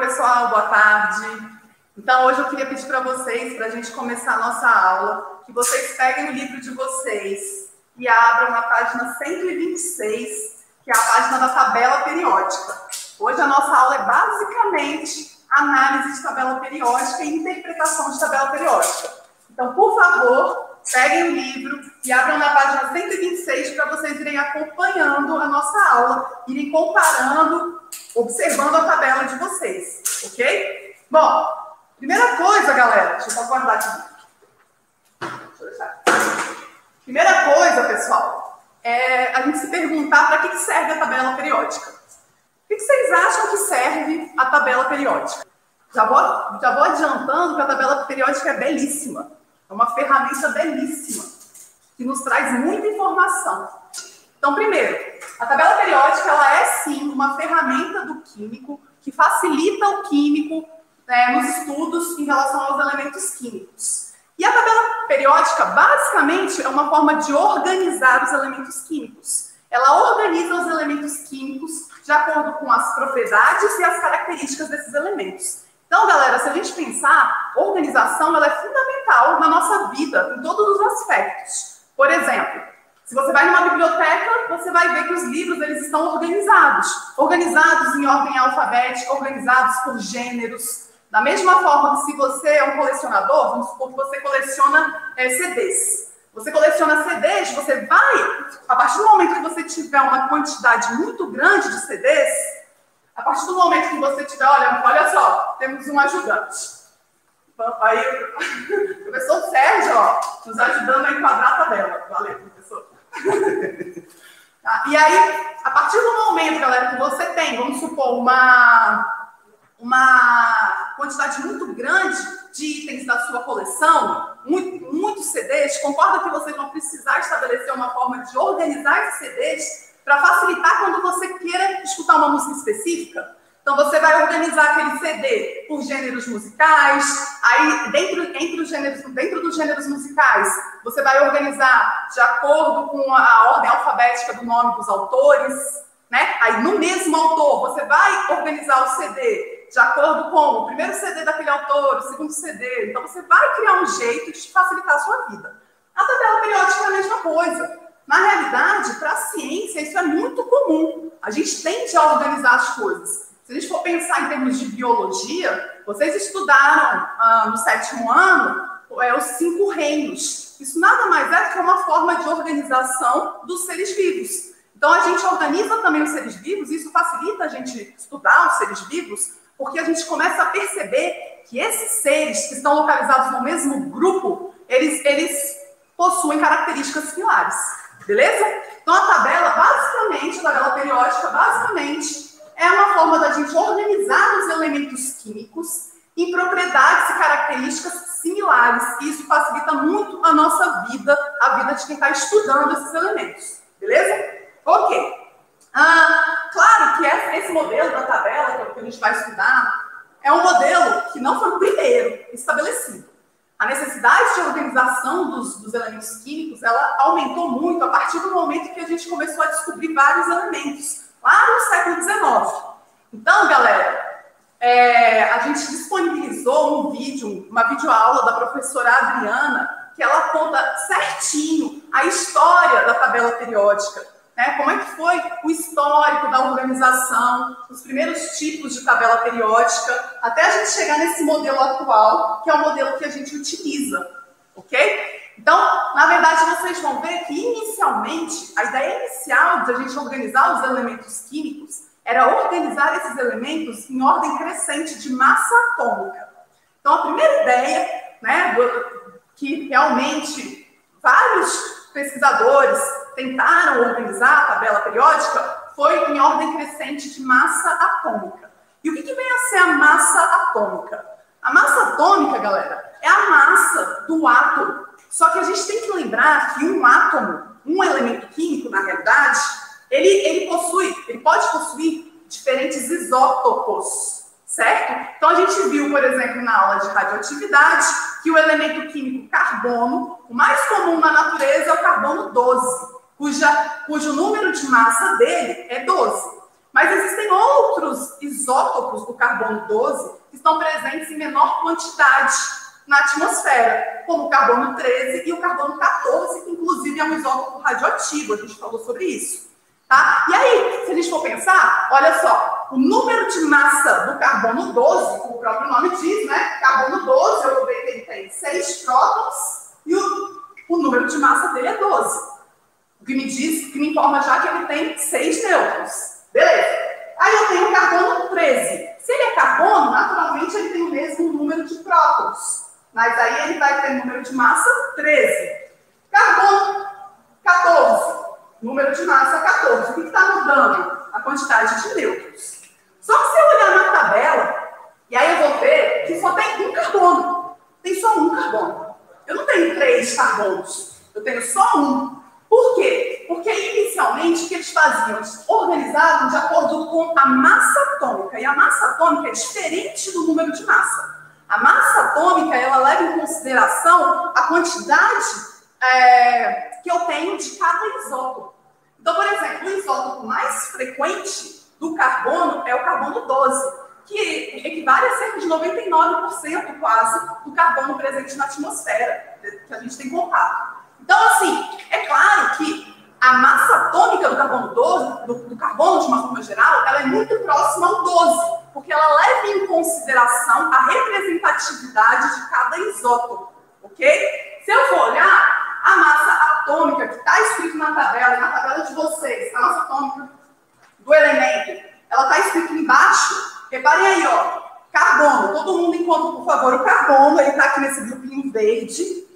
pessoal, boa tarde. Então, hoje eu queria pedir para vocês, para a gente começar a nossa aula, que vocês peguem o livro de vocês e abram na página 126, que é a página da tabela periódica. Hoje a nossa aula é basicamente análise de tabela periódica e interpretação de tabela periódica. Então, por favor, peguem o livro e abram na página 126 para vocês irem acompanhando a nossa aula, irem comparando, observando a tabela de vocês, ok? Bom, primeira coisa, galera, deixa eu só guardar aqui. Deixa eu deixar. Primeira coisa, pessoal, é a gente se perguntar para que serve a tabela periódica. O que vocês acham que serve a tabela periódica? Já vou adiantando que a tabela periódica é belíssima. É uma ferramenta belíssima, que nos traz muita informação. Então, primeiro, a tabela periódica ela é, sim, uma ferramenta do químico que facilita o químico nos estudos em relação aos elementos químicos. E a tabela periódica, basicamente, é uma forma de organizar os elementos químicos. Ela organiza os elementos químicos de acordo com as propriedades e as características desses elementos. Então, galera, se a gente pensar, organização ela é fundamental na nossa vida, em todos os aspectos. Por exemplo, se você vai numa biblioteca, você vai ver que os livros eles estão organizados. Organizados em ordem alfabética, organizados por gêneros. Da mesma forma que se você é um colecionador, vamos supor que você coleciona CDs. Você coleciona CDs, você vai, a partir do momento que você tiver uma quantidade muito grande de CDs, a partir do momento que você tiver, olha só, temos um ajudante. Aí, o professor Sérgio, ó, nos ajudando a enquadrar a tabela. Valeu, professor. Tá? E aí, a partir do momento, galera, que você tem, vamos supor, uma quantidade muito grande de itens da sua coleção, muitos CDs, concorda que vocês vão precisar estabelecer uma forma de organizar esses CDs para facilitar quando você queira escutar uma música específica? Então, você vai organizar aquele CD por gêneros musicais, aí dentro dos gêneros musicais, você vai organizar de acordo com a ordem alfabética do nome dos autores, né? Aí, no mesmo autor, você vai organizar o CD de acordo com o primeiro CD daquele autor, o segundo CD. Então, você vai criar um jeito de facilitar a sua vida. A tabela periódica é a mesma coisa. Na realidade, para a ciência, isso é muito comum. A gente tende a organizar as coisas. Se a gente for pensar em termos de biologia, vocês estudaram no 7º ano os 5 reinos. Isso nada mais é que uma forma de organização dos seres vivos. Então, a gente organiza também os seres vivos, e isso facilita a gente estudar os seres vivos, porque a gente começa a perceber que esses seres que estão localizados no mesmo grupo, eles possuem características similares. Beleza? Então, a tabela, basicamente, a tabela periódica, basicamente, é uma forma da gente organizar os elementos químicos em propriedades e características similares. E isso facilita muito a nossa vida, a vida de quem está estudando esses elementos. Beleza? Ok. Claro que esse modelo da tabela que a gente vai estudar é um modelo que não foi o primeiro estabelecido. A necessidade de organização dos elementos químicos, ela aumentou muito a partir do momento que a gente começou a descobrir vários elementos, lá no século XIX. Então, galera, a gente disponibilizou uma videoaula da professora Adriana, que ela conta certinho a história da tabela periódica, né? Como é que foi o histórico da organização, os primeiros tipos de tabela periódica, até a gente chegar nesse modelo atual, que é o modelo que a gente utiliza, ok? Então, na verdade, vocês vão ver que, inicialmente, a ideia inicial de a gente organizar os elementos químicos era organizar esses elementos em ordem crescente de massa atômica. Então, a primeira ideia, né, que realmente vários pesquisadores tentaram organizar a tabela periódica foi em ordem crescente de massa atômica. E o que vem a ser a massa atômica? A massa atômica, galera, é a massa do átomo. Só que a gente tem que lembrar que um átomo, um elemento químico, na realidade, ele pode possuir diferentes isótopos, certo? Então, a gente viu, por exemplo, na aula de radioatividade, que o elemento químico carbono, o mais comum na natureza é o carbono 12, cujo número de massa dele é 12. Mas existem outros isótopos do carbono 12 que estão presentes em menor quantidade na atmosfera, como o carbono 13 e o carbono 14, que inclusive é um isótopo radioativo, a gente falou sobre isso. Tá? E aí, se a gente for pensar, olha só, o número de massa do carbono 12, como o próprio nome diz, né? Carbono 12, eu vou ver que ele tem 6 prótons e o número de massa dele é 12. O que me diz, que me informa já que ele tem 6 nêutrons. Beleza. Aí eu tenho o carbono 13. Se ele é carbono, naturalmente ele tem o mesmo número de prótons. Mas aí ele vai ter número de massa 13. Carbono 14. Número de massa 14. O que está mudando? A quantidade de nêutrons. Só que se eu olhar na tabela, e aí eu vou ver que só tem um carbono. Tem só um carbono. Eu não tenho 3 carbonos. Eu tenho só um. Por quê? Porque inicialmente o que eles faziam? Eles organizavam de acordo com a massa atômica. E a massa atômica é diferente do número de massa. A massa atômica, ela leva em consideração a quantidade que eu tenho de cada isótopo. Então, por exemplo, o isótopo mais frequente do carbono é o carbono 12, que equivale a cerca de 99% quase do carbono presente na atmosfera, que a gente tem contato. Então, assim, é claro que a massa atômica do carbono 12, do carbono de uma forma geral, ela é muito próxima ao 12, porque ela leva em consideração a representatividade de cada isótopo, ok? Se eu for olhar a massa atômica que está escrito na tabela de vocês, a massa atômica do elemento, ela está escrita embaixo, reparem aí, ó, carbono, todo mundo encontra, por favor, o carbono, ele está aqui nesse grupinho verde,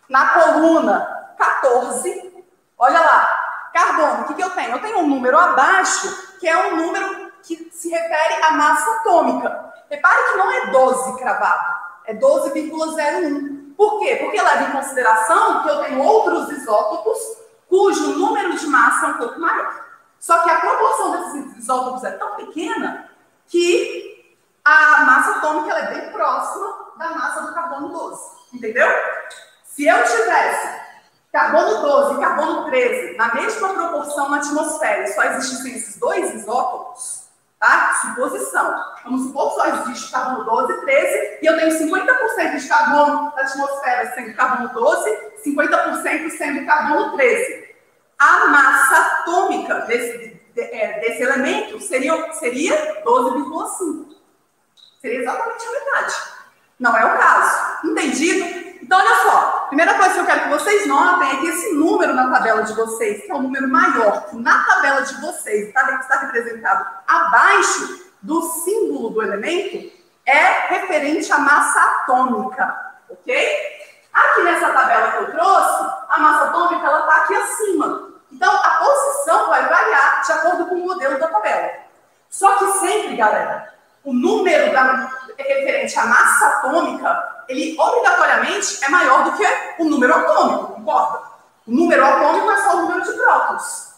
na coluna 14, olha lá, carbono, o que eu tenho? Eu tenho um número abaixo, que é um número que se refere à massa atômica. Repare que não é 12 cravado, é 12,01. Por quê? Porque leva em consideração que eu tenho outros isótopos cujo número de massa é um pouco maior. Só que a proporção desses isótopos é tão pequena que a massa atômica ela é bem próxima da massa do carbono 12. Entendeu? Se eu tivesse carbono 12 e carbono 13 na mesma proporção na atmosfera e só existissem esses dois isótopos, tá? Suposição. Vamos supor que só existe carbono 12 e 13 e eu tenho 50% de carbono na atmosfera sendo carbono 12, 50% sendo carbono 13. A massa atômica desse elemento seria 12,5. Seria exatamente a metade. Não é o caso. Entendido? Então, olha só. Primeira coisa que eu quero que vocês notem é que esse número na tabela de vocês, que é um número maior, que na tabela de vocês está representado abaixo do símbolo do elemento, é referente à massa atômica. Ok? Aqui nessa tabela que eu trouxe, a massa atômica está aqui acima. Então, a posição vai variar de acordo com o modelo da tabela. Só que sempre, galera, o número referente à massa atômica, ele obrigatoriamente é maior do que o número atômico, concorda? O número atômico é só o número de prótons.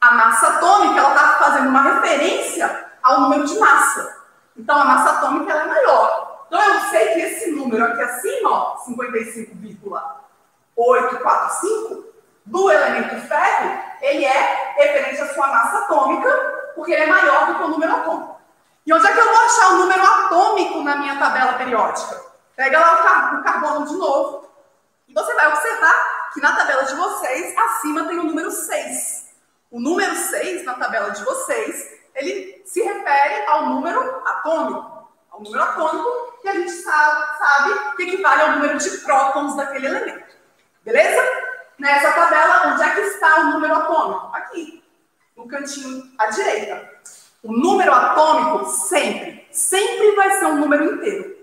A massa atômica, ela está fazendo uma referência ao número de massa. Então, a massa atômica ela é maior. Então, eu sei que esse número aqui acima, ó, 55,845, do elemento ferro, ele é referente à sua massa atômica, porque ele é maior do que o número atômico. E onde é que eu vou achar o número atômico na minha tabela periódica? Pega lá o carbono de novo, e você vai observar que na tabela de vocês, acima tem o número 6. O número 6, na tabela de vocês, ele se refere ao número atômico. Ao número atômico, que a gente sabe que equivale ao número de prótons daquele elemento. Beleza? Nessa tabela, onde é que está o número atômico? Aqui, no cantinho à direita. O número atômico sempre vai ser um número inteiro.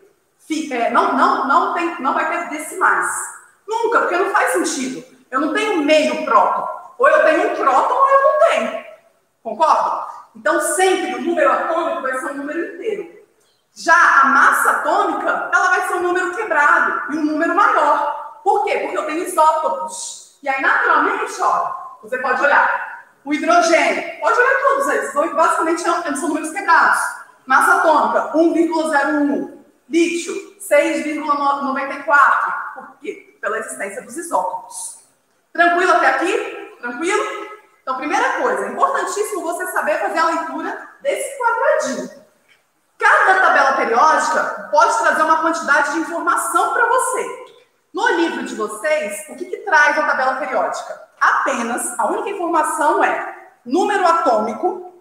Não vai ter decimais. Nunca, porque não faz sentido. Eu não tenho meio próton. Ou eu tenho um próton ou eu não tenho. Concorda? Então, sempre o número atômico vai ser um número inteiro. Já a massa atômica, ela vai ser um número quebrado e um número maior. Por quê? Porque eu tenho isótopos. E aí, naturalmente, ó, você pode olhar o hidrogênio. Pode olhar todos eles. Basicamente, são números quebrados. Massa atômica, 1,01. Lítio, 6,94. Por quê? Pela existência dos isótopos. Tranquilo até aqui? Tranquilo? Então, primeira coisa, é importantíssimo você saber fazer a leitura desse quadradinho. Cada tabela periódica pode trazer uma quantidade de informação para você. No livro de vocês, o que traz a tabela periódica? Apenas, a única informação é número atômico,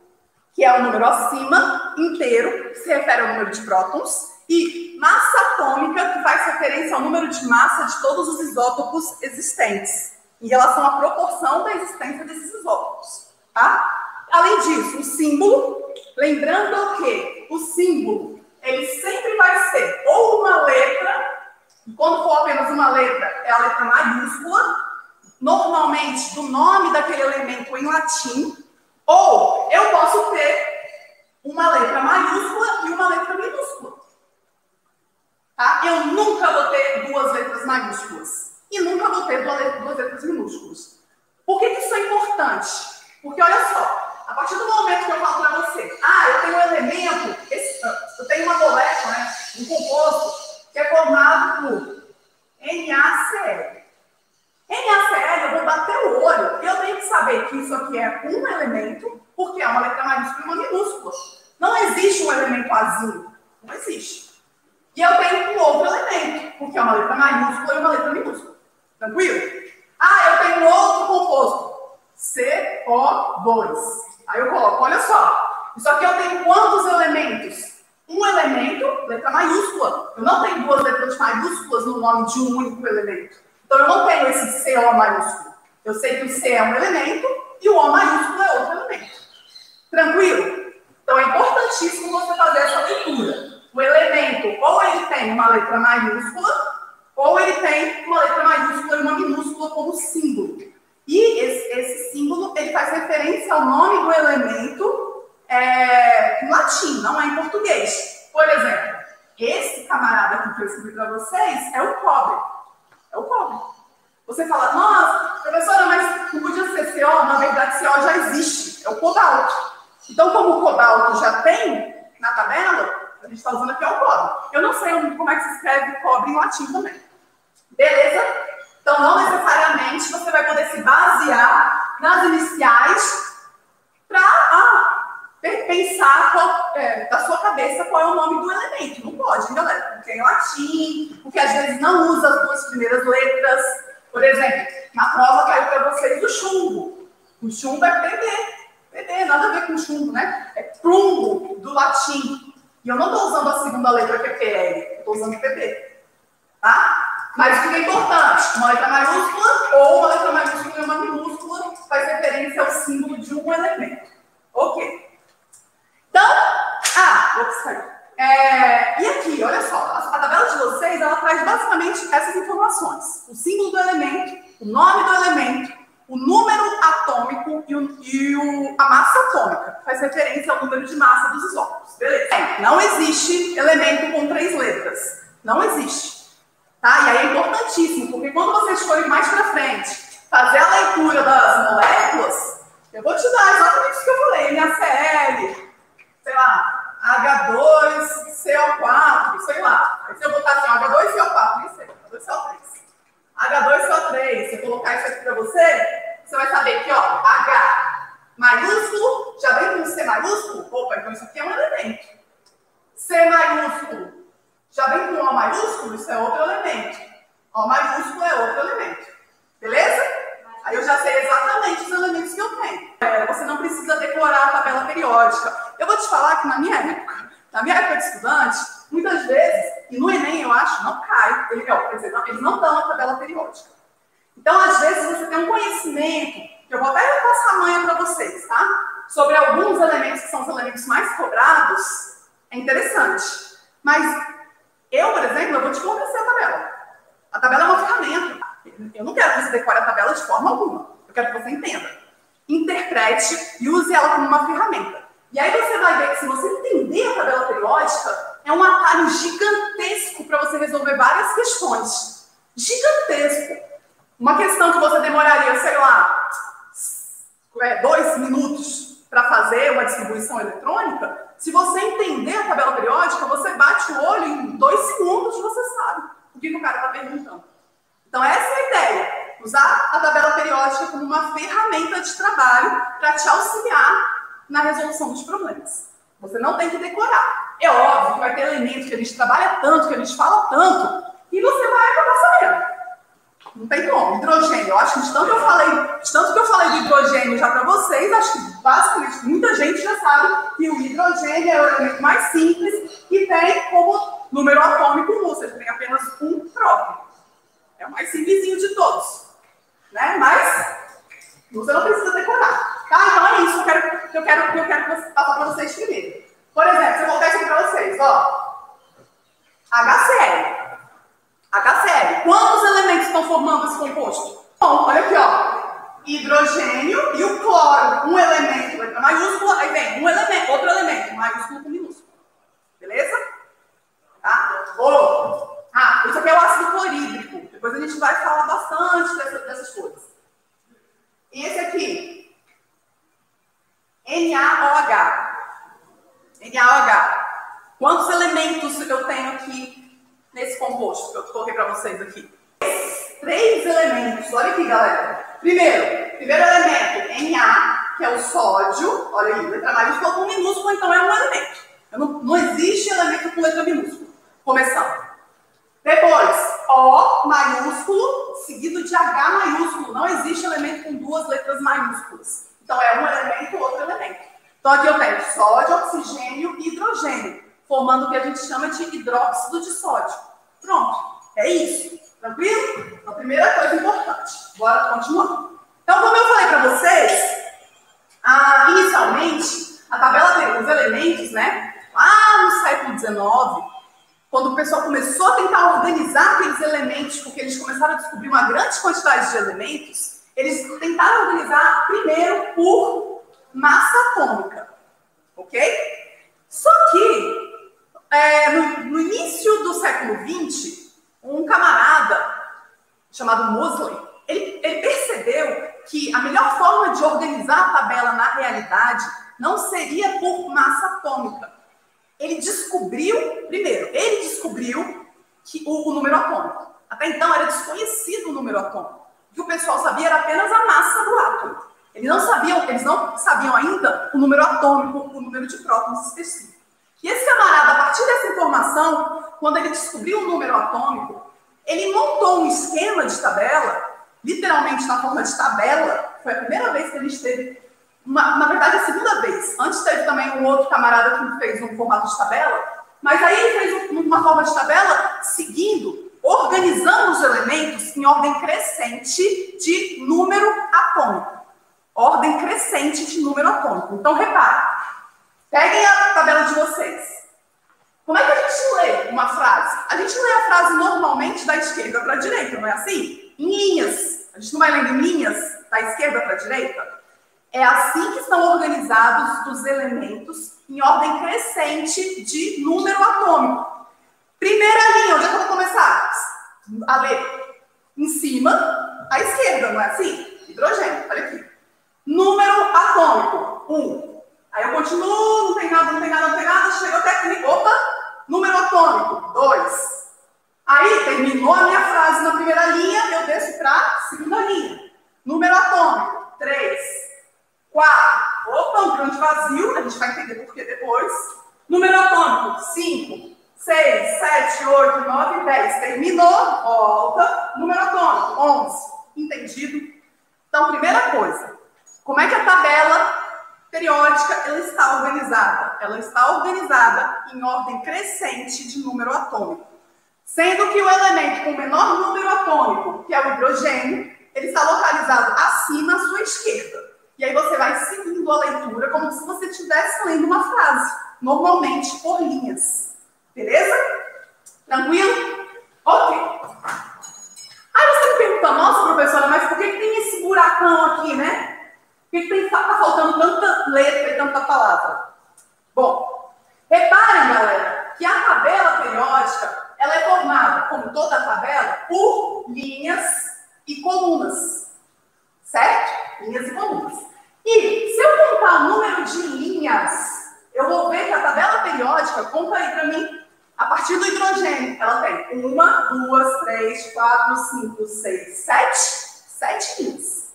que é o número acima, inteiro, que se refere ao número de prótons, e massa atômica, que faz referência ao número de massa de todos os isótopos existentes, em relação à proporção da existência desses isótopos, tá? Além disso, o símbolo, lembrando que o símbolo, ele sempre vai ser ou uma letra, e quando for apenas uma letra, é a letra maiúscula, normalmente do nome daquele elemento em latim, ou eu posso ter uma letra maiúscula e uma letra minúscula. Tá? Eu nunca vou ter duas letras maiúsculas e nunca vou ter duas letras minúsculas. Por que isso é importante? Porque, olha só, a partir do momento que eu falo para você, eu tenho um elemento, eu tenho uma molécula, né, um composto, que é formado por NaCl. NaCl, eu vou bater o olho, eu tenho que saber que isso aqui é um elemento, porque é uma letra maiúscula e uma minúscula. Não existe um elemento azul, não existe. E eu tenho um outro elemento, porque é uma letra maiúscula e uma letra minúscula. Tranquilo? Eu tenho um outro composto, CO2. Aí eu coloco, olha só, isso aqui eu tenho quantos elementos? Um elemento, letra maiúscula. Eu não tenho duas letras maiúsculas no nome de um único elemento. Então eu não tenho esse CO maiúsculo. Eu sei que o C é um elemento e o O maiúsculo é outro elemento. Tranquilo? Então é importantíssimo você fazer essa leitura. O elemento, ou ele tem uma letra maiúscula, ou ele tem uma letra maiúscula e uma minúscula como símbolo. E esse símbolo, ele faz referência ao nome do elemento em latim, não é em português. Por exemplo, esse camarada aqui que eu escrevi para vocês é o cobre. É o cobre. Você fala, nossa, professora, mas não podia ser CO? Na verdade, CO já existe. É o cobalto. Então, como o cobalto já tem na tabela, a gente está usando aqui o cobre. Eu não sei como é que se escreve cobre em latim também. Beleza? Então, não necessariamente você vai poder se basear nas iniciais para pensar da sua cabeça qual é o nome do elemento. Não pode, galera, porque é em latim, porque às vezes não usa as duas primeiras letras. Por exemplo, na prova caiu para vocês o chumbo. O chumbo é PB. PB, nada a ver com chumbo, né? É plumbo, do latim. E eu não estou usando a segunda letra que é PL, eu estou usando PB. Tá? Mas o que é importante? Uma letra maiúscula ou uma letra maiúscula e uma minúscula faz referência ao símbolo de um elemento. Ok. Então, e aqui, olha só, a tabela de vocês, ela traz basicamente essas informações. O símbolo do elemento, o nome do elemento, o número atômico e a massa atômica, que faz referência ao número de massa dos isótopos. Beleza? Não existe elemento com 3 letras. Não existe. Tá? E aí é importantíssimo, porque quando vocês forem mais para frente fazer a leitura das moléculas, eu vou te dar exatamente o que eu falei, NaCl, sei lá, H2CO4, sei lá. Aí se eu botar assim, H2CO4, nem sei, H2CO3. H2CO3, se eu colocar isso aqui para você, você vai saber que, H maiúsculo, já vem com C maiúsculo? Opa, então isso aqui é um elemento. C maiúsculo, já vem com O maiúsculo? Isso é outro elemento. O maiúsculo é outro elemento. Beleza? Aí eu já sei exatamente os elementos que eu tenho. Você não precisa decorar a tabela periódica. Eu vou te falar que na minha época de estudante, muitas vezes, e no Enem eu acho, não cai, eles não dão a tabela periódica. Então, às vezes, você tem um conhecimento, que eu vou até passar a manha para vocês, tá? Sobre alguns elementos que são os elementos mais cobrados, é interessante. Mas eu, por exemplo, eu vou te fornecer a tabela. A tabela é uma ferramenta. Eu não quero que você decore a tabela de forma alguma. Eu quero que você entenda. Interprete e use ela como uma ferramenta. E aí você vai ver que se você entender a tabela periódica, é um atalho gigantesco para você resolver várias questões. Gigantesco. Uma questão que você demoraria, sei lá, 2 minutos para fazer uma distribuição eletrônica, se você entender a tabela periódica, você bate o olho e em 2 segundos você sabe o que o cara está perguntando. Então essa é a ideia, usar a tabela periódica como uma ferramenta de trabalho para te auxiliar na resolução dos problemas. Você não tem que decorar. É óbvio que vai ter elementos que a gente trabalha tanto, que a gente fala tanto, e você vai acabar sabendo. Não tem como. Hidrogênio, eu acho que de tanto que eu falei do hidrogênio já para vocês, acho que basicamente muita gente já sabe que o hidrogênio é o elemento mais simples e tem como número atômico 1, ou seja, tem apenas um próton. É o mais simplesinho de todos. Né? Mas você não precisa decorar. Tá? Então é isso que eu quero passar para vocês primeiro. Por exemplo, se eu colocar isso aqui para vocês, ó. HCl. HCl. Quantos elementos estão formando esse composto? Bom, olha aqui, ó. Hidrogênio e o cloro. Um elemento, letra maiúscula, aí vem um elemento, outro elemento, maiúsculo com minúsculo. Beleza? Tá? Isso aqui é o ácido clorídrico. Depois a gente vai falar bastante dessas coisas. E esse aqui? NaOH. NaOH. Quantos elementos eu tenho aqui nesse composto que eu coloquei para vocês aqui? 3 elementos. Olha aqui, galera. Primeiro elemento, Na, que é o sódio. Olha aí, letra maiúscula com minúscula, então é um elemento. Não existe elemento com letra minúscula. Começando. Depois, O maiúsculo, seguido de H maiúsculo. Não existe elemento com 2 letras maiúsculas. Então é um elemento, outro elemento. Então aqui eu tenho sódio, oxigênio e hidrogênio, formando o que a gente chama de hidróxido de sódio. Pronto, é isso. Tranquilo? A primeira coisa importante. Bora continuar. Então, como eu falei para vocês, inicialmente, a tabela tem os elementos, né? Lá no século XIX, quando o pessoal começou a tentar organizar aqueles elementos, porque eles começaram a descobrir uma grande quantidade de elementos, eles tentaram organizar primeiro por massa atômica. Ok? Só que, no início do século XX, um camarada chamado Moseley, ele percebeu que a melhor forma de organizar a tabela na realidade não seria por massa atômica. Ele descobriu que o número atômico. Até então era desconhecido o número atômico. O que o pessoal sabia era apenas a massa do átomo. Eles não sabiam ainda o número atômico, o número de prótons específico. E esse camarada, a partir dessa informação, quando ele descobriu o número atômico, ele montou um esquema de tabela, literalmente na forma de tabela. Foi a primeira vez que a gente teve, na verdade a segunda vez. Antes teve também um outro camarada que fez um formato de tabela, mas aí ele fez uma forma de tabela organizando os elementos em ordem crescente de número atômico. Ordem crescente de número atômico. Então, reparem. Peguem a tabela de vocês. Como é que a gente lê uma frase? A gente lê a frase normalmente da esquerda para a direita, não é assim? Em linhas. A gente não vai lendo em linhas da esquerda para a direita? É assim que estão organizados os elementos em ordem crescente de número atômico. Primeira linha, onde é que eu vou começar a ler? Em cima, à esquerda, não é assim? Hidrogênio, olha aqui. Número atômico, 1. Aí eu continuo, não tem nada, chego até aqui, número atômico, 2. Aí terminou a minha frase na primeira linha, eu desço para a segunda linha. Número atômico, 3. 4. Um grande vazio, a gente vai entender por que depois. Número atômico, 5. 6, 7, 8, 9, 10. Terminou, volta. Número atômico, 11. Entendido? Então, primeira coisa, como é que a tabela periódica ela está organizada? Ela está organizada em ordem crescente de número atômico. Sendo que o elemento com o menor número atômico, que é o hidrogênio, ele está localizado acima à sua esquerda. E aí você vai seguindo a leitura como se você estivesse lendo uma frase, normalmente por linhas. Beleza? Tranquilo? Ok. Aí você me pergunta, nossa, professora, mas por que tem esse buracão aqui, né? Por que está faltando tanta letra e tanta palavra? Bom, reparem, galera, que a tabela periódica, ela é formada, como toda a tabela, por linhas e colunas. Certo? Linhas e colunas. E se eu contar o número de linhas, eu vou ver que a tabela periódica, conta aí para mim, a partir do hidrogênio, ela tem 1, 2, 3, 4, 5, 6, 7 linhas.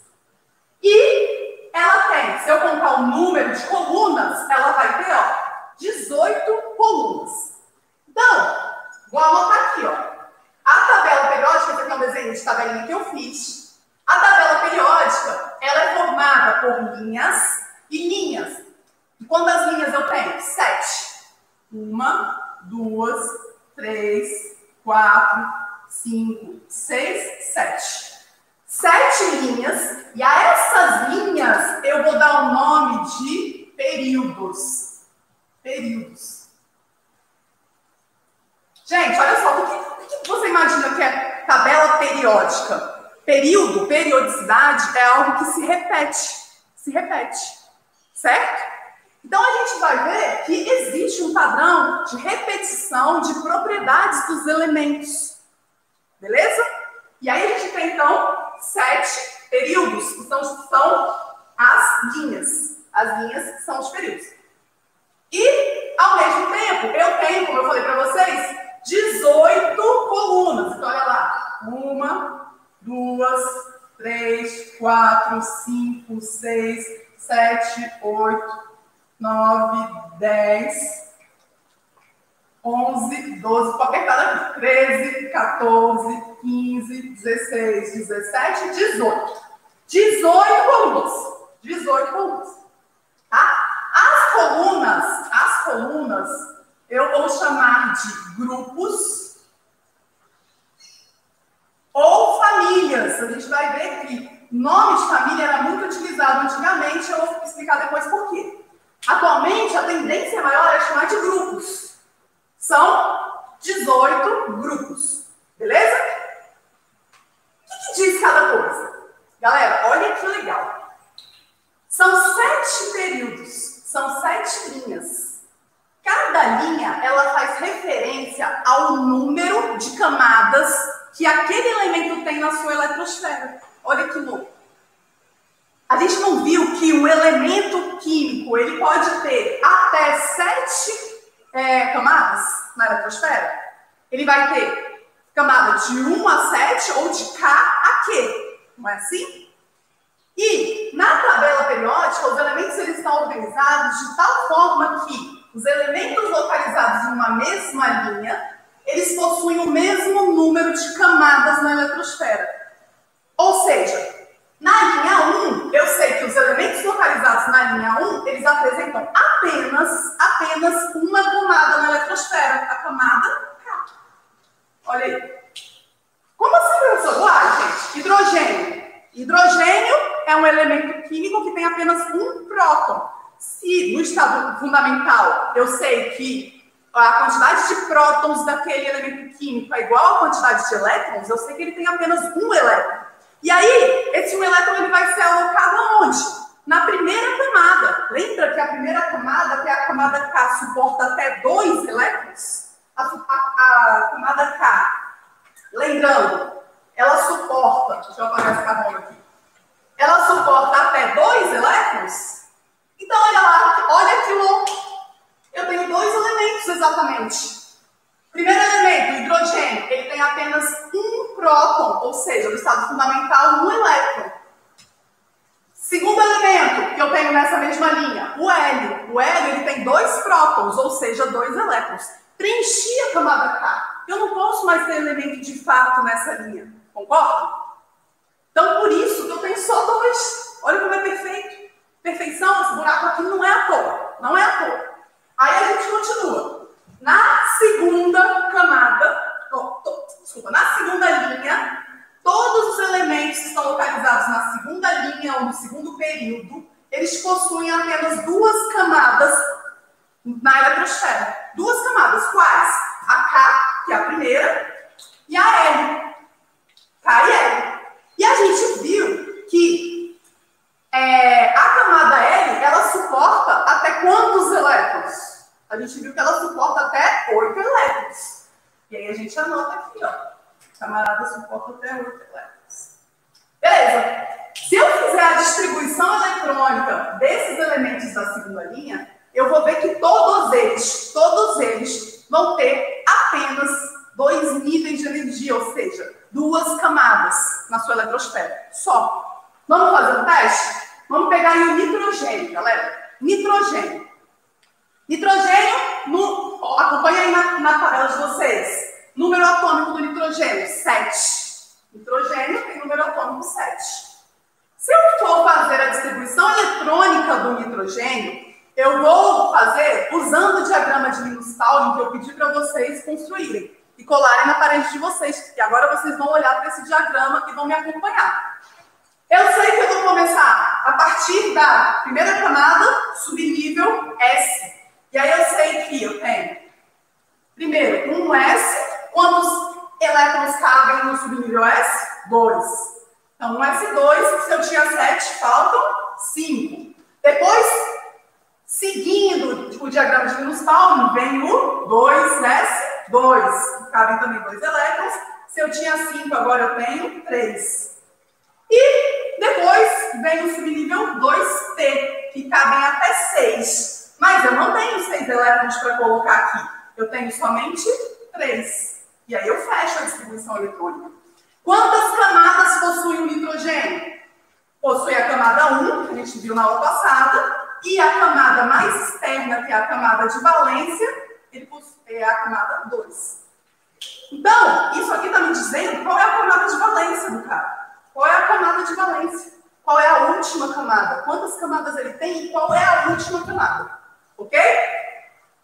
E ela tem, se eu contar o número de colunas, ela vai ter, ó, 18 colunas. Então, vou anotar aqui, ó. A tabela periódica, esse aqui é um desenho de tabelinha que eu fiz. A tabela periódica, ela é formada por linhas e linhas. E quantas linhas eu tenho? 7. 1, 2, 3, 4, 5, 6, 7. 7 linhas, e a essas linhas eu vou dar o nome de períodos. Períodos. Gente, olha só, o que você imagina que é tabela periódica? Período, periodicidade, é algo que se repete, certo? Então, a gente vai ver que existe um padrão de repetição de propriedades dos elementos, beleza? E aí, a gente tem, então, 7 períodos, que são as linhas. As linhas são os períodos. E, ao mesmo tempo, eu tenho, como eu falei para vocês, 18 colunas. Então, olha lá. 1, 2, 3, 4, 5, 6, 7, 8, 9, 10, 11, 12, vou apertar aqui. 13, 14, 15, 16, 17, 18. 18 colunas. 18 colunas. Tá? As colunas, eu vou chamar de grupos ou famílias. A gente vai ver que nome de família era muito utilizado antigamente, eu vou explicar depois por quê. Atualmente, a tendência maior é chamar de grupos. São 18 grupos. Beleza? O que diz cada coisa? Galera, olha que legal. São 7 períodos, são 7 linhas. Cada linha, ela faz referência ao número de camadas que aquele elemento tem na sua eletrosfera. Olha que louco. A gente não viu que um elemento químico, ele pode ter até 7 camadas na eletrosfera? Ele vai ter camada de 1 a 7 ou de K a Q. Não é assim? E na tabela periódica, os elementos eles estão organizados de tal forma que os elementos localizados em uma mesma linha, eles possuem o mesmo número de camadas na eletrosfera. Ou seja, na linha 1, eu sei que os elementos localizados na linha 1, eles apresentam apenas uma camada na eletrosfera, a camada K. Olha aí. Como assim, professor? Uai, gente, hidrogênio. Hidrogênio é um elemento químico que tem apenas um próton. Se no estado fundamental eu sei que a quantidade de prótons daquele elemento químico é igual à quantidade de elétrons, eu sei que ele tem apenas um elétron. E aí, esse um elétron ele vai ser alocado aonde? Na primeira camada. Lembra que a primeira camada, que é a camada K, suporta até 2 elétrons? A camada K, lembrando, ela suporta, deixa eu apagar esse carbono aqui, ela suporta até 2 elétrons? Então, olha lá, olha que louco. Eu tenho 2 elementos exatamente. Primeiro elemento, o hidrogênio, ele tem apenas um próton, ou seja, no estado fundamental, um elétron. Segundo elemento que eu tenho nessa mesma linha, o hélio. O hélio ele tem 2 prótons, ou seja, 2 elétrons. Preenchi a camada K. Eu não posso mais ter elemento de fato nessa linha. Concorda? Então, por isso que eu tenho só 2. Olha como é perfeito. Perfeição, esse buraco aqui não é à toa. Não é à toa. Aí a gente continua. Na segunda camada, na segunda linha, todos os elementos que estão localizados na segunda linha ou no segundo período, eles possuem apenas 2 camadas na eletrosfera. 2 camadas, quais? A K, que é a primeira, e a L. K e L. E a gente viu que a camada L, ela suporta até quantos elétrons? A gente viu que ela suporta até 8 elétrons. E aí a gente anota aqui, ó. Camarada suporta até 8 elétrons. Beleza. Se eu fizer a distribuição eletrônica desses elementos da segunda linha, eu vou ver que todos eles vão ter apenas 2 níveis de energia, ou seja, 2 camadas na sua eletrosfera. Só. Vamos fazer um teste? Vamos pegar aí o nitrogênio, galera. Nitrogênio. Nitrogênio, acompanha aí na tabela de vocês. Número atômico do nitrogênio, 7. Nitrogênio tem número atômico 7. Se eu for fazer a distribuição eletrônica do nitrogênio, eu vou fazer usando o diagrama de Linus-Pauling que eu pedi para vocês construírem e colarem na parede de vocês. E agora vocês vão olhar para esse diagrama e vão me acompanhar. Eu sei que eu vou começar a partir da primeira camada, subnível S. E aí eu sei que eu tenho, primeiro, um S. Quantos elétrons cabem no subnível S? 2. Então, um S2, se eu tinha 7, faltam 5. Depois, seguindo o diagrama de Linus-Pauling, vem o 2S2, que cabem também 2 elétrons. Se eu tinha 5, agora eu tenho 3. E depois vem o subnível 2T, que cabem até 6. Mas eu não tenho 6 elétrons para colocar aqui. Eu tenho somente 3. E aí eu fecho a distribuição eletrônica. Quantas camadas possui o nitrogênio? Possui a camada 1, que a gente viu na aula passada, e a camada mais externa, que é a camada de valência, ele possui a camada 2. Então, isso aqui está me dizendo qual é a camada de valência do cara. Qual é a camada de valência? Qual é a última camada? Quantas camadas ele tem e qual é a última camada? Ok?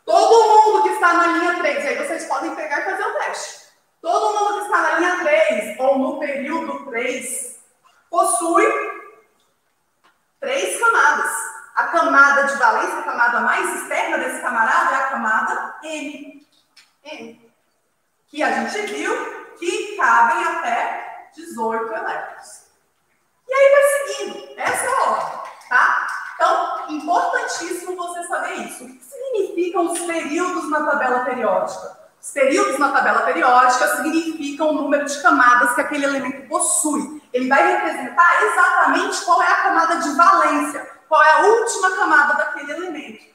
Todo mundo que está na linha 3, aí vocês podem pegar e fazer o teste. Todo mundo que está na linha 3 ou no período 3 possui 3 camadas. A camada de valência, a camada mais externa desse camarada é a camada M. Que a gente viu que cabem até 18 elétrons. E aí vai seguindo. Essa é a ordem, tá? Então, importantíssimo você saber isso. O que significam os períodos na tabela periódica? Os períodos na tabela periódica significam o número de camadas que aquele elemento possui. Ele vai representar exatamente qual é a camada de valência, qual é a última camada daquele elemento.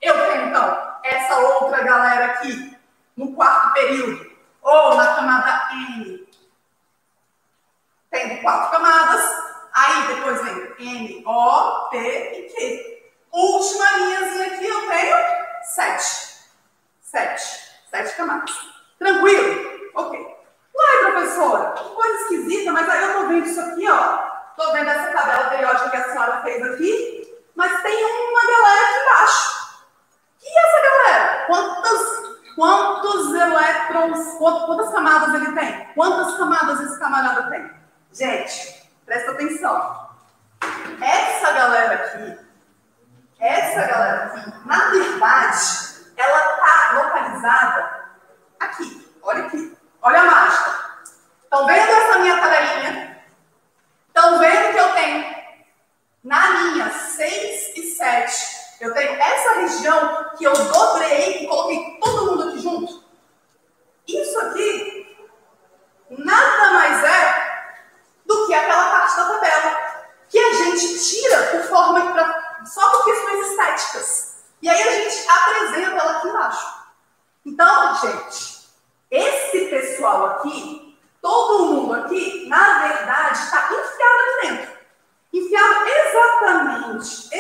Eu tenho, então, essa outra galera aqui, no quarto período, ou na camada N. Tenho 4 camadas. Aí depois vem N, O, P e Q. Última linhazinha aqui eu tenho 7 camadas. Tranquilo? Ok. Uai, professora, que coisa esquisita, mas aí eu tô vendo isso aqui, ó. Tô vendo essa tabela periódica que a senhora fez aqui, mas tem uma galera aqui embaixo. E essa galera? Quantos elétrons, quantas camadas ele tem? Quantas camadas esse camarada tem? Gente, presta atenção. Essa galera aqui, na verdade, ela está localizada aqui. Olha aqui. Olha a mágica. Estão vendo essa minha tabelinha? Estão vendo que eu tenho na linha 6 e 7, eu tenho essa região que eu dobrei e coloquei todo mundo aqui junto? Isso aqui nada mais é do que aquela parte da tabela que a gente tira por forma só por questões estéticas. E aí a gente apresenta ela aqui embaixo. Então, gente, esse pessoal aqui, todo mundo aqui, na verdade, está enfiado aqui dentro. Enfiado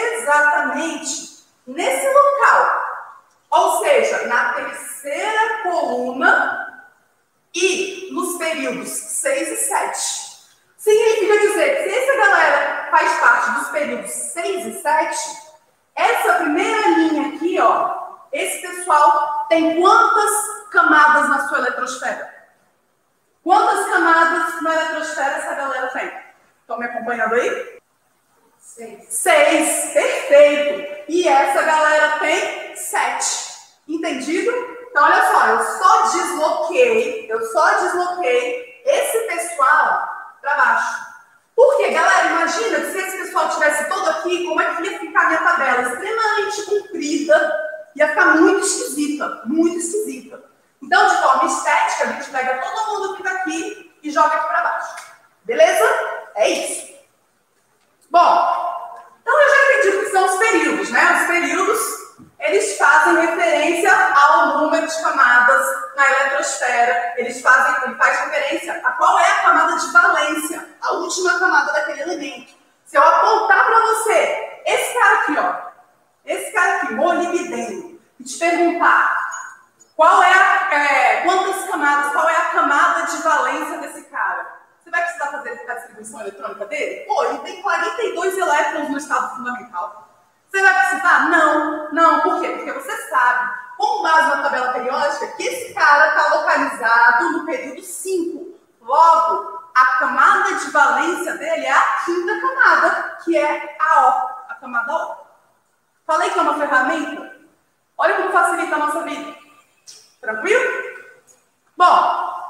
exatamente nesse local. Ou seja, na terceira coluna e nos períodos 6 e 7. Significa dizer que se essa galera faz parte dos períodos 6 e 7, essa primeira linha aqui, ó, esse pessoal tem quantas camadas na sua eletrosfera? Quantas camadas na eletrosfera essa galera tem? Estão me acompanhando aí? 6. Perfeito. E essa galera tem 7. Entendido? Então, olha só, eu só desloquei esse pessoal para baixo. Por quê, galera? Imagina que se esse pessoal estivesse todo aqui, como é que ia ficar a minha tabela? Extremamente comprida, ia ficar muito esquisita, Então, de forma estética, a gente pega todo mundo que está aqui e joga aqui para baixo. Beleza? É isso. Bom, então eu já entendi o que são os períodos, né? Os períodos, eles fazem referência ao número de camadas na eletrosfera. Ele faz referência a qual é a camada de valência, a última camada daquele elemento. Se eu apontar para você, esse cara aqui, ó, esse cara aqui, molibdênio, e te perguntar quantas camadas, qual é a camada de valência desse cara, você vai precisar fazer a distribuição eletrônica dele? Pô, ele tem 42 elétrons no estado fundamental. Você vai precisar? Não. Não. Por quê? Porque você sabe, com base na tabela periódica, que esse cara está localizado no período 5. Logo, a camada de valência dele é a quinta camada, que é a O, a camada O. Falei que é uma ferramenta? Olha como facilita a nossa vida. Tranquilo? Bom,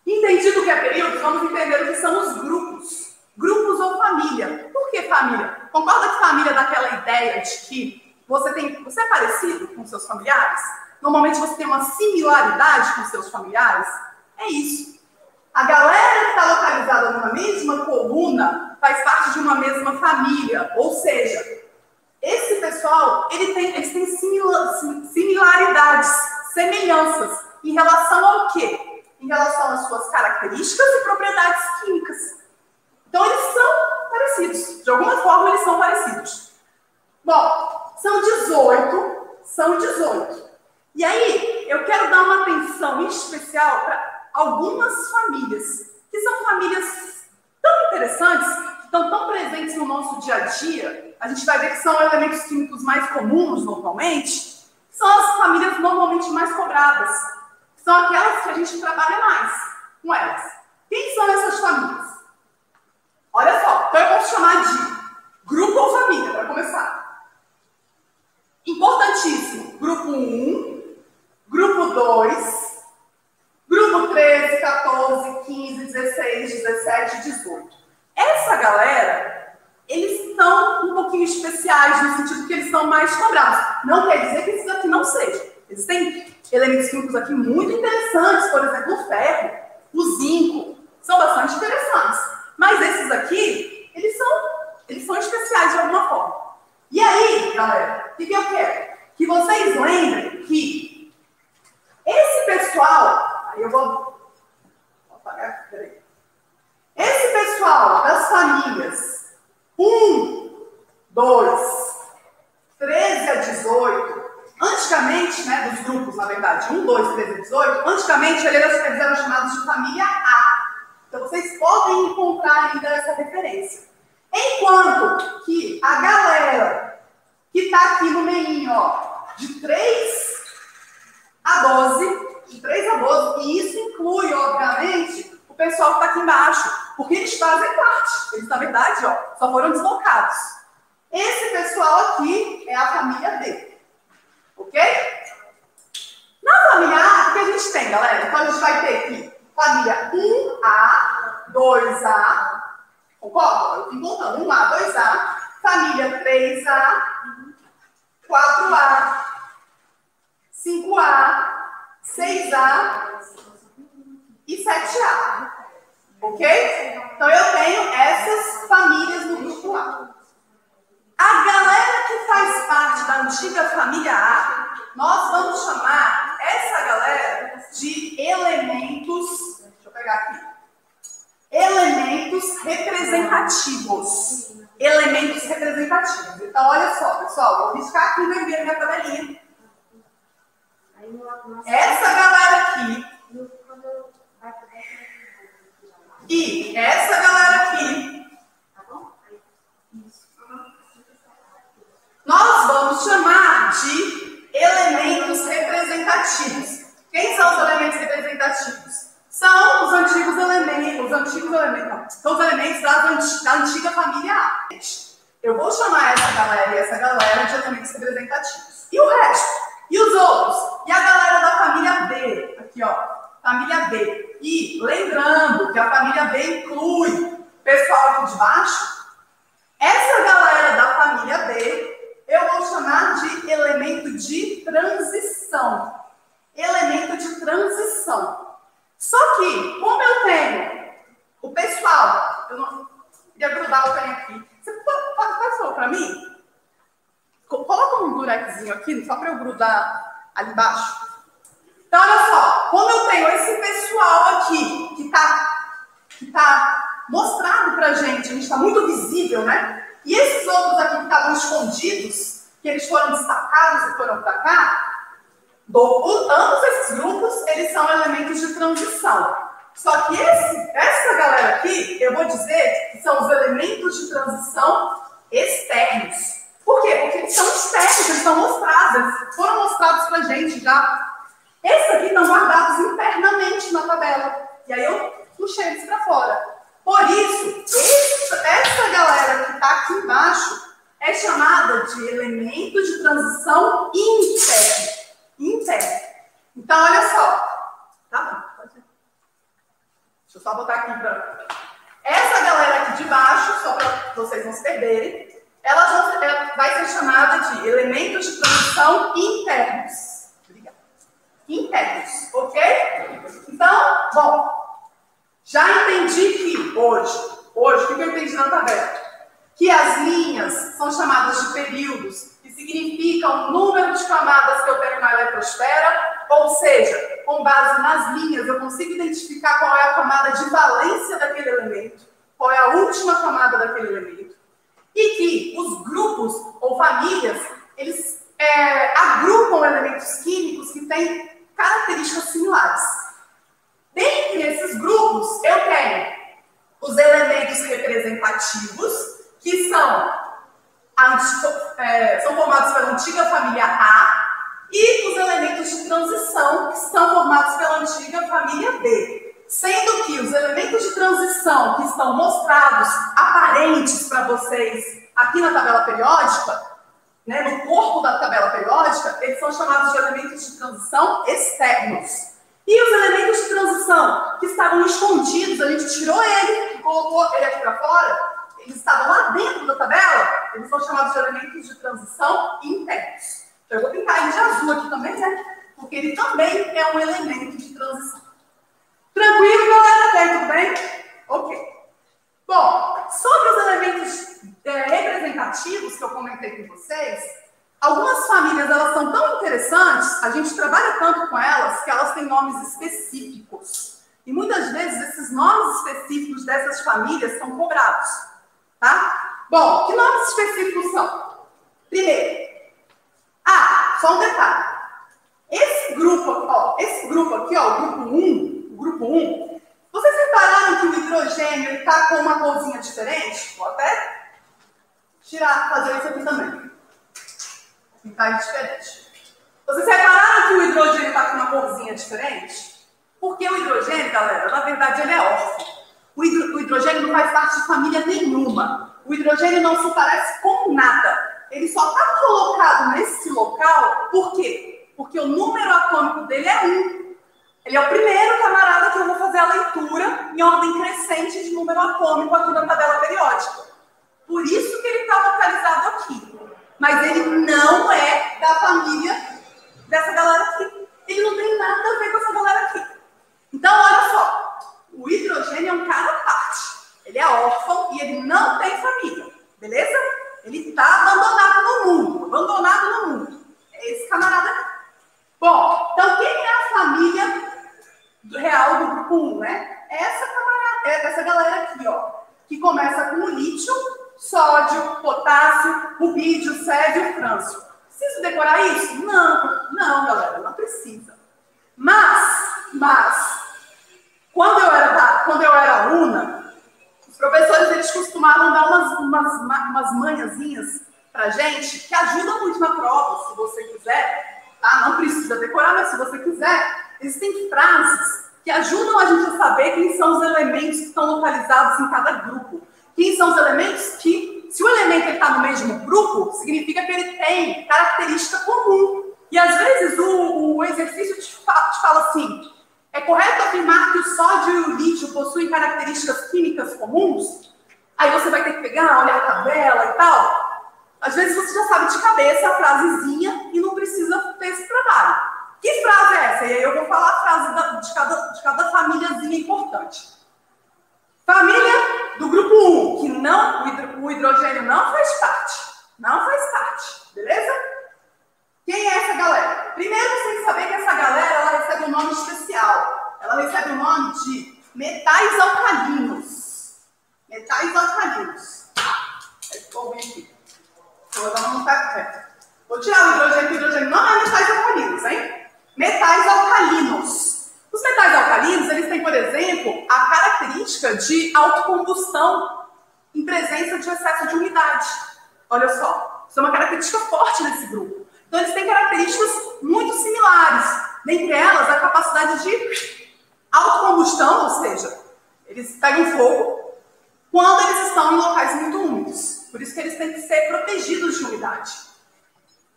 entendido o que é período, vamos entender o que são os grupos. Grupos ou família. Por que família? Concorda que família dá aquela ideia de que você é parecido com seus familiares? Normalmente você tem uma similaridade com seus familiares? É isso. A galera que está localizada numa mesma coluna faz parte de uma mesma família. Ou seja, esse pessoal, eles têm similaridades, semelhanças. Em relação ao quê? Em relação às suas características e propriedades químicas. Então, eles são parecidos. De alguma forma, eles são parecidos. Bom, são 18. E aí, eu quero dar uma atenção especial para algumas famílias, que são famílias tão interessantes, que estão tão presentes no nosso dia a dia. A gente vai ver que são elementos químicos mais comuns, normalmente. São as famílias normalmente mais cobradas. São aquelas que a gente trabalha mais com elas. Quem são essas famílias? Olha só, então eu posso chamar de grupo ou família, para começar. Importantíssimo. Grupo 1, grupo 2, grupo 13, 14, 15, 16, 17, 18. Essa galera, eles são um pouquinho especiais, no sentido que eles são mais cobrados. Não quer dizer que esses aqui não sejam. Existem elementos químicos aqui muito interessantes, por exemplo, o ferro, o zinco, são bastante interessantes. Mas esses aqui, eles são especiais de alguma forma. E aí, galera, o que eu quero? Que vocês lembrem que esse pessoal, aí eu vou apagar aqui, peraí. Esse pessoal das famílias 1, 2, 13 a 18, antigamente, né, dos grupos, na verdade, 1, 2, 13 a 18, antigamente eles eram chamados de família A. Então, vocês podem encontrar ainda essa referência. Enquanto que a galera que está aqui no meinho, ó, de 3 a 12, e isso inclui, obviamente, o pessoal que está aqui embaixo, porque eles fazem parte. Eles, na verdade, ó, só foram deslocados. Esse pessoal aqui é a família D. Ok? Na família A, o que a gente tem, galera? Então, a gente vai ter aqui família 1A, 2A, concorda? Eu fui contando, 1A, 2A, família 3A, 4A, 5A, 6A e 7A. Ok? Então, eu tenho essas famílias no grupo A. A galera que faz parte da antiga família A, nós vamos chamar essa galera de elementos, deixa eu pegar aqui, elementos representativos. Elementos representativos. Então, olha só, pessoal, vou riscar aqui em vermelho minha tabelinha. Essa galera aqui e essa galera aqui, nós vamos chamar de elementos representativos. Quem são os elementos representativos? São os antigos elementos, são os elementos da antiga família A. Eu vou chamar essa galera e essa galera de elementos representativos. E o resto? E os outros? E a galera da família B? Aqui, ó, família B. E lembrando que a família B inclui o pessoal aqui de baixo. Essa galera da família B, eu vou chamar de elemento de transição. Elemento de transição. Só que, como eu tenho o pessoal, eu não queria grudar o pé aqui. Você passou para mim? Coloca um durequezinho aqui, só para eu grudar ali embaixo. Então, olha só, como eu tenho esse pessoal aqui que tá mostrado pra gente, a gente está muito visível, né? E esses outros aqui que estavam escondidos, que eles foram destacados e foram para cá, ambos esses grupos, eles são elementos de transição. Só que essa galera aqui, eu vou dizer que são os elementos de transição externos. Por quê? Porque eles são externos, eles estão mostrados, eles foram mostrados pra gente já. Esses aqui estão guardados internamente na tabela. E aí eu puxei eles para fora. Por isso, essa galera que está aqui embaixo é chamada de elementos de transição interno. Então, olha só. Tá bom, pode ir. Deixa eu só botar aqui para... Essa galera aqui de baixo, só para vocês não se perderem, ela vai ser chamada de elementos de transição internos. Internos, ok? Então, bom, já entendi que hoje, o que eu entendi na tabela? Que as linhas são chamadas de períodos, que significam o número de camadas que eu tenho na eletrosfera, ou seja, com base nas linhas eu consigo identificar qual é a camada de valência daquele elemento, qual é a última camada daquele elemento, e que os grupos ou famílias, eles agrupam elementos químicos que têm características similares. Dentre esses grupos, eu tenho os elementos representativos, que são formados pela antiga família A, e os elementos de transição, que são formados pela antiga família B. Sendo que os elementos de transição que estão mostrados, aparentes para vocês aqui na tabela periódica, né, no corpo da tabela periódica, eles são chamados de elementos de transição externos. E os elementos de transição que estavam escondidos, a gente tirou ele e colocou ele aqui para fora, eles estavam lá dentro da tabela, eles são chamados de elementos de transição internos. Então, eu vou pintar ele de azul aqui também, né? Porque ele também é um elemento de transição. Tranquilo, galera? Até aí, tudo bem? Ok. Bom, sobre os elementos representativos que eu comentei com vocês, algumas famílias, elas são tão interessantes, a gente trabalha tanto com elas, que elas têm nomes específicos. E muitas vezes esses nomes específicos dessas famílias são cobrados, tá? Bom, que nomes específicos são? Primeiro, só um detalhe. Esse grupo aqui, ó, o grupo 1, vocês repararam que o hidrogênio está com uma corzinha diferente? Vou até fazer isso aqui também. Pintar ele diferente. Vocês repararam que o hidrogênio está com uma corzinha diferente? Porque o hidrogênio, galera, na verdade ele é órfão. O hidrogênio não faz parte de família nenhuma. O hidrogênio não se parece com nada. Ele só está colocado nesse local, por quê? Porque o número atômico dele é 1. Ele é o primeiro camarada que eu vou fazer a leitura em ordem crescente de número atômico aqui na tabela periódica. Por isso que ele está localizado aqui. Mas ele não é da família dessa galera aqui. Ele não tem nada a ver com essa galera aqui. Então, olha só. O hidrogênio é um cara à parte. Ele é órfão e ele não tem família. Beleza? Ele está abandonado no mundo. É esse camarada aqui. Bom, então quem é a família real do grupo 1, né? Essa galera aqui, ó. Que começa com o lítio, sódio, potássio, rubídio, césio e frâncio. Preciso decorar isso? Não, galera, não precisa. Mas quando eu era aluna, os professores, eles costumavam dar umas manhãzinhas pra gente, que ajudam muito na prova, se você quiser, tá? Não precisa decorar, mas se você quiser, existem frases que ajudam a gente a saber quem são os elementos que estão localizados em cada grupo. Quem são os elementos que, se o elemento está no mesmo grupo, significa que ele tem característica comum. E às vezes o exercício te fala assim: é correto afirmar que o sódio e o lítio possuem características químicas comuns? Aí você vai ter que pegar, olhar a tabela e tal. Às vezes você já sabe de cabeça a frasezinha e não precisa ter esse trabalho. Que frase é essa? E aí eu vou falar a frase de cada famíliazinha importante. Família do grupo 1, que o hidrogênio não faz parte. Não faz parte, beleza? Quem é essa galera? Primeiro você tem que saber que essa galera ela recebe um nome especial. Ela recebe o nome de metais alcalinos. Metais alcalinos. Vou ver aqui. Vou tirar o hidrogênio, que o hidrogênio não é metais alcalinos, hein? Metais alcalinos. Os metais alcalinos, eles têm, por exemplo, a característica de autocombustão em presença de excesso de umidade. Olha só, isso é uma característica forte desse grupo. Então, eles têm características muito similares. Dentre elas, a capacidade de autocombustão, ou seja, eles pegam fogo quando eles estão em locais muito úmidos. Por isso que eles têm que ser protegidos de umidade.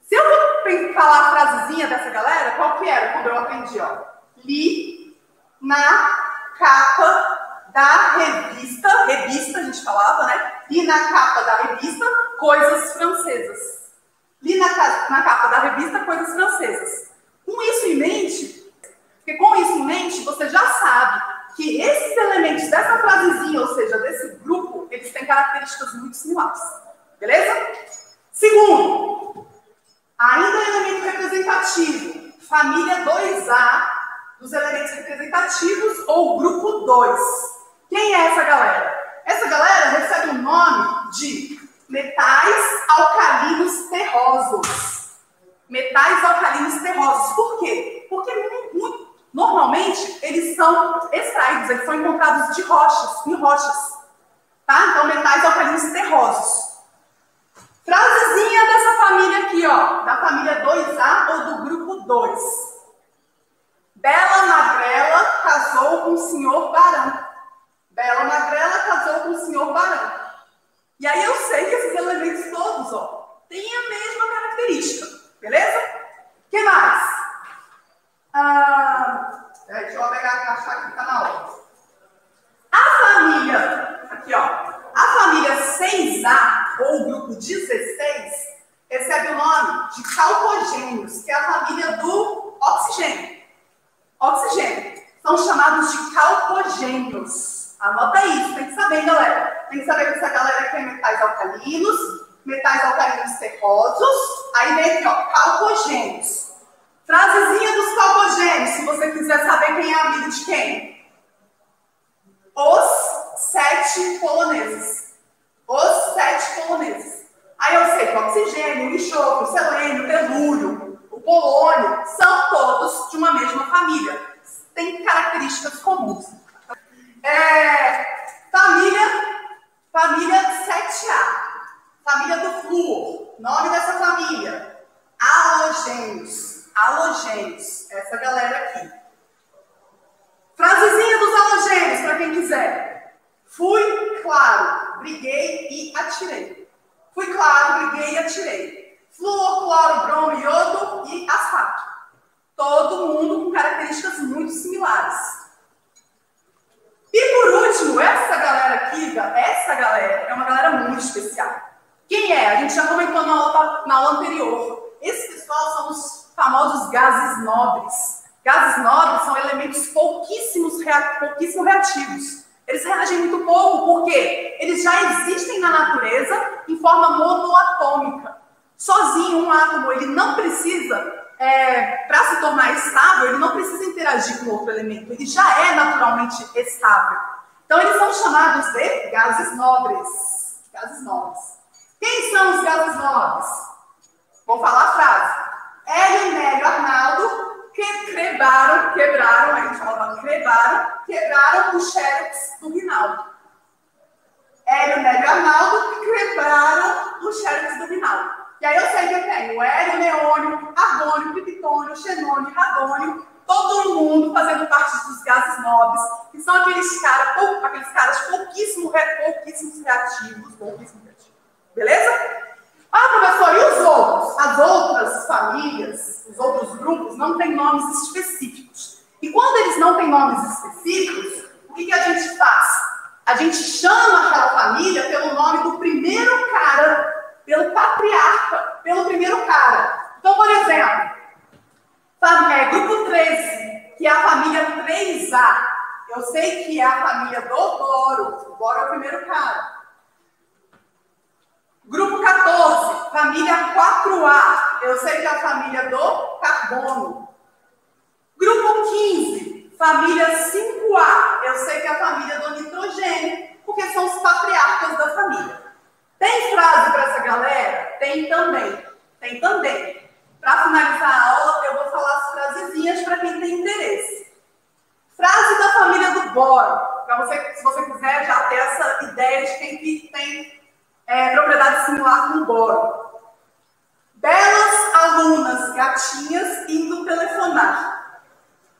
Se eu vou falar a frasezinha dessa galera, qual que era quando eu aprendi? Ó? Li na capa da revista a gente falava, né? Li na capa da revista Coisas Francesas. Li na capa da revista Coisas Francesas. Com isso em mente, porque com isso em mente, você já sabe que esses elementos dessa frasezinha, ou seja, desse grupo, eles têm características muito similares. Beleza? Segundo, ainda elemento representativo, família 2A dos elementos representativos ou grupo 2. Quem é essa galera? Essa galera recebe o nome de metais alcalinos terrosos. Metais alcalinos terrosos. Por quê? Porque normalmente eles são extraídos, eles são encontrados de rochas, em rochas. Tá? Então, metais alcalinos terrosos. Frasezinha dessa família aqui, ó, da família 2A ou do grupo 2. Bela Magrela casou com o senhor Barão. Bela Magrela casou com o senhor Barão. E aí eu sei que esses elementos todos, ó, têm a mesma característica, beleza? O que mais? Deixa eu pegar a caixa aqui que tá na hora. A família, aqui ó, a família 6A, ou grupo 16, recebe o nome de calcogênios, que é a família do oxigênio. Oxigênio. São chamados de calcogênios. Anota isso, tem que saber, galera. Tem que saber que essa galera aqui é metais alcalinos terrosos. Aí vem aqui, ó, calcogênios. Frasezinha dos calcogênios, se você quiser saber quem é amigo de quem. Os 7 poloneses. Os 7 poloneses. Aí eu sei que o oxigênio, o enxofre, o selênio, o telúrio, o polônio, são todos de uma mesma família. Tem características comuns. Família 7A. Família do flúor. Nome dessa família. Halogênios. Halogênios. Essa galera aqui. Frasezinha dos halogênios, para quem quiser. Fui claro, briguei e atirei. Fui claro, briguei e atirei. Flúor, cloro, bromo, iodo e asfalto. Todo mundo com características muito similares. E por último, essa galera aqui, essa galera é uma galera muito especial. Quem é? A gente já comentou na aula anterior. Esse pessoal são os famosos gases nobres. Gases nobres são elementos pouquíssimo reativos. Eles reagem muito pouco, porque eles já existem na natureza em forma monoatômica. Sozinho, um átomo, ele não precisa, para se tornar estável, ele não precisa interagir com outro elemento. Ele já é naturalmente estável. Então, eles são chamados de gases nobres. Gases nobres. Quem são os gases nobres? Vou falar a frase. Hélio, Nélio, Arnaldo quebraram o xerox do Rinaldo. Hélio, Nélio e Arnaldo quebraram o xerox do Rinaldo. E aí eu sei que eu tenho hélio, neônio, argônio, criptônio, xenônio, radônio, todo mundo fazendo parte dos gases nobres, que são aqueles caras pouquíssimos reativos. Beleza? Ah, professor, e os outros? As outras famílias, os outros grupos não têm nomes específicos. E quando eles não têm nomes específicos, o que a gente faz? A gente chama aquela família pelo nome do primeiro cara, pelo patriarca, pelo primeiro cara. Então, por exemplo, grupo 13, que é a família 3A. Eu sei que é a família do boro. O boro é o primeiro cara. Grupo 14, família 4A. Eu sei que é a família do carbono. Grupo 15, família 5A. Eu sei que é a família do nitrogênio, porque são os patriarcas da família. Tem frase para essa galera? Tem também. Tem também. Para finalizar a aula, eu vou falar as frasezinhas para quem tem interesse. Frase da família do boro. Para você, se você quiser já ter essa ideia de quem que tem propriedade similar com boro. Belas alunas gatinhas indo telefonar.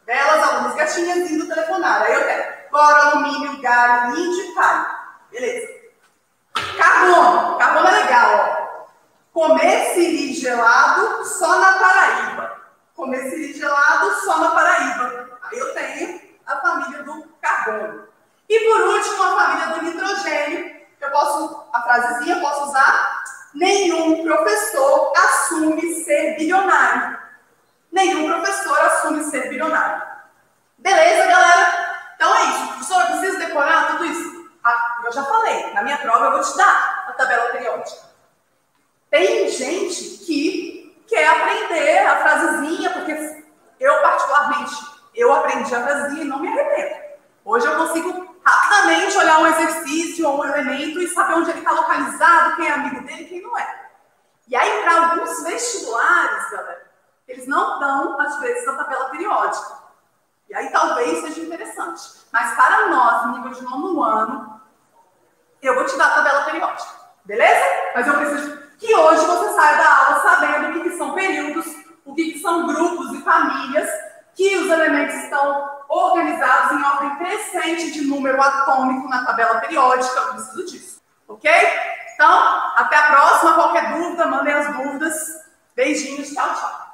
Belas alunas gatinhas indo telefonar. Aí eu tenho boro, alumínio, galho, índio e palho. Beleza. Carbono. Carbono é legal, ó. Comer siri gelado só na Paraíba. Comer siri gelado só na Paraíba. Aí eu tenho a família do carbono. E por último, a família do nitrogênio. A frasezinha eu posso usar. Nenhum professor assume ser bilionário. Nenhum professor assume ser bilionário. Beleza, galera? Então é isso. Professor, eu preciso decorar tudo isso? Eu já falei. Na minha prova eu vou te dar a tabela periódica. Tem gente que quer aprender a frasezinha, porque eu, particularmente, eu aprendi a frasezinha e não me arrependo. Hoje eu consigo rapidamente olhar um exercício ou um elemento e saber onde ele está localizado, quem é amigo dele e quem não é. E aí, para alguns vestibulares, galera, eles não dão, às vezes, a tabela periódica. E aí talvez seja interessante. Mas para nós, no nível de 9º ano, eu vou te dar a tabela periódica. Beleza? Mas eu preciso que hoje você saia da aula sabendo o que são períodos, o que são grupos e famílias, que os elementos estão organizados em ordem crescente de número atômico na tabela periódica. Eu preciso disso. Ok? Então, até a próxima. Qualquer dúvida, mandem as dúvidas. Beijinhos. Tchau, tchau.